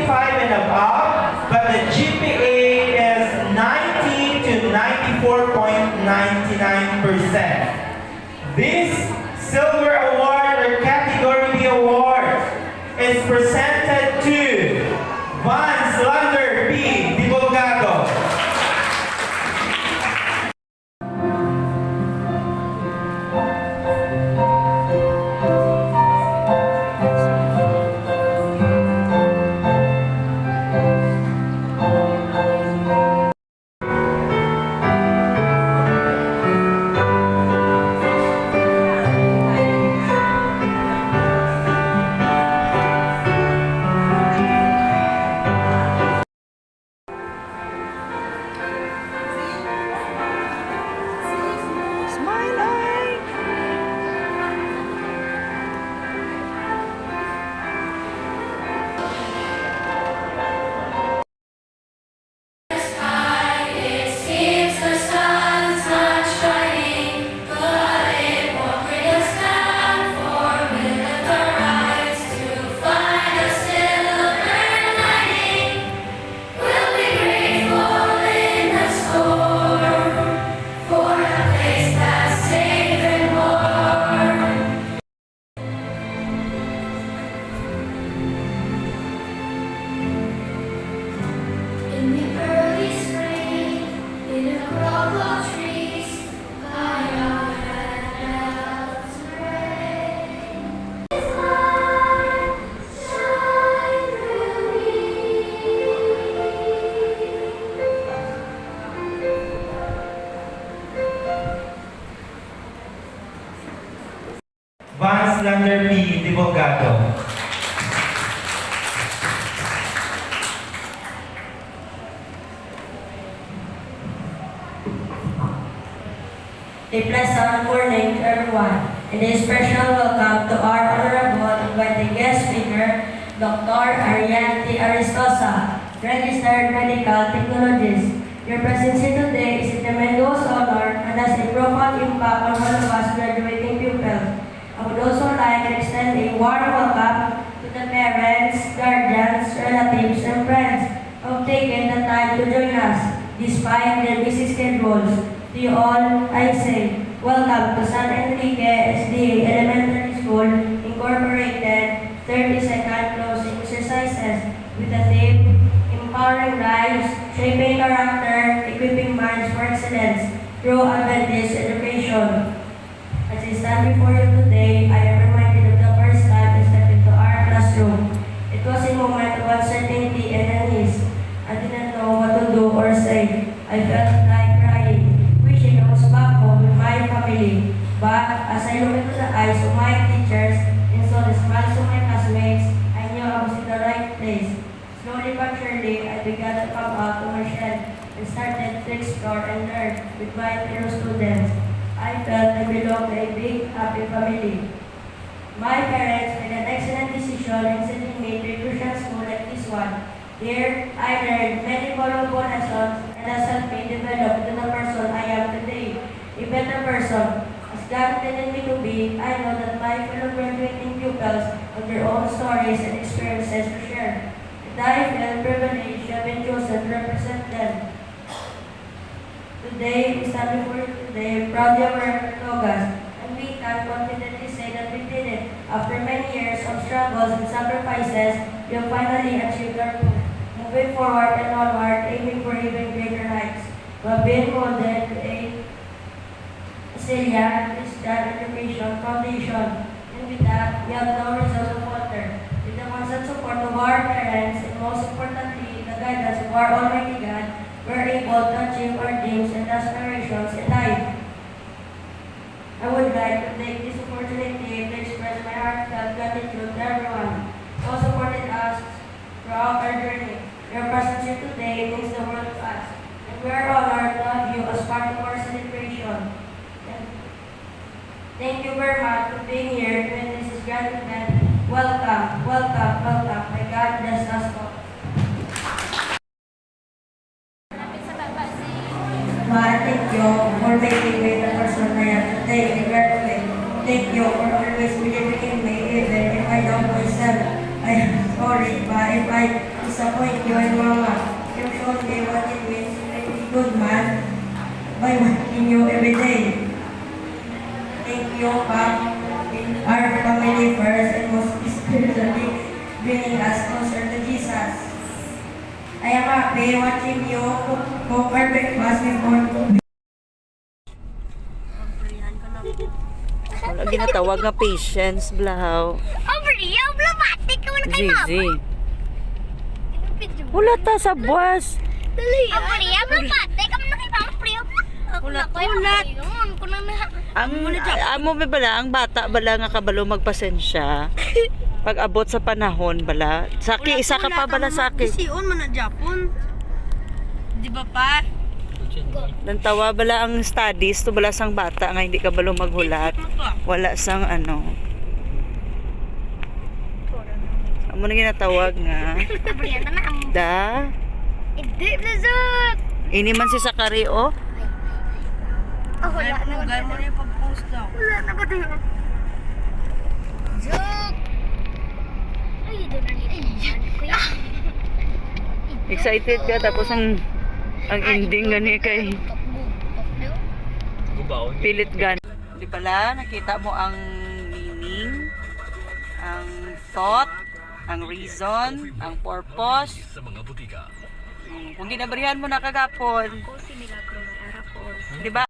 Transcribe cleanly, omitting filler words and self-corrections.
85 and above, but the GPA is 90 to 94.99%. This Silver Award or Category B Award is presented to Vance Lander P. Divulgado. In the early spring, in a crop of trees, high out and bells ring. His light shine through me. Vance Lander P. Divulgado. A pleasant morning to everyone, and a special welcome to our honorable invited guest speaker, Dr. Arianti Aristosa, registered medical technologist. Your presence here today is a tremendous honor and has a profound impact on all of us graduating pupils. I would also like to extend a warm welcome to the parents, guardians, relatives, and friends who have taken the time to join us despite their busy schedules. To you all, I say, welcome to San Enrique SDA Elementary School Incorporated 32nd closing exercises with the theme, Empowering Lives, Shaping Character, Equipping Minds for Excellence through Adventist Education. As I stand before you today, I am reminded of the first time I stepped into our classroom. It was a moment of uncertainty and unease. I didn't know what to do or say. I felt like crying, wishing I was back home with my family. But as I looked into the eyes of my teachers and saw the smiles of my classmates, I knew I was in the right place. Slowly but surely, I began to come out of my shell and started to explore and learn with my fellow students. I felt I belonged to a big, happy family. My parents made an excellent decision in sending me to a Christian school like this one. Here, I learned many valuable lessons and has helped me develop into the person I am today, a better person. As God intended me to be, I know that my fellow graduating pupils have their own stories and experiences to share. And I feel privileged to have been chosen to represent them. Today, we stand before you today, proudly wearing togas, and we can confidently say that we did it. After many years of struggles and sacrifices, we have finally achieved our goal. Moving forward and onward, aiming for even greater heights. We have been molded to a resilient Christian education foundation, and with that, we have no reason to falter. With the constant support of our parents, and most importantly, the guidance of our Almighty God, we're able to achieve our dreams and aspirations in life. I would like to take this opportunity to express my heartfelt gratitude to everyone who supported us throughout our journey. Your presence here today means the world to us, and we are honored to have you as part of our celebration. And thank you very much for being here when this is grand event. Welcome, welcome, welcome. May God bless us all. Thank you for making me the person I am today in graduate. Thank you for always believing in me even if I doubt myself. I am sorry. sorry if I disappoint you and Mama. You showed me what it means to be a good man by watching you every day. Thank you, Pop, in our family first and most especially bringing us closer to Jesus. I am happy watching you cook perfect breakfast before Wala ginatawag nga patience, blahaw. Abriya, blabati ka wala kay mama. Zizi. Wala ta sa buwas. Dali. Abriya, blabati ka man kay mama, Priya. Ulat. Ko na na. Amo ba bala, ang bata bala nga kabalo magpasensya. Pag abot sa panahon bala, saki isa ka pa bala saki. Siyon man na Japon. Di ba pa? Nantawa bala ang studies to bala sang bata nga hindi kabalo maghulat. Wala sang ano. Amo na ginatawag nga. Abriya na na. Da. Hindi na zut. Ini man si Sakari oh. Oh, wala na. Lugar mo na yung pag-post daw. Wala na ba tayo? Zut. Ay, doon na nila. Kuya. Excited ka tapos ang ending gani kay pilit gan. Di pala nakita mo ang meaning, ang thought, ang reason, ang purpose. Kung ginabarihan mo na kagapon, di ba?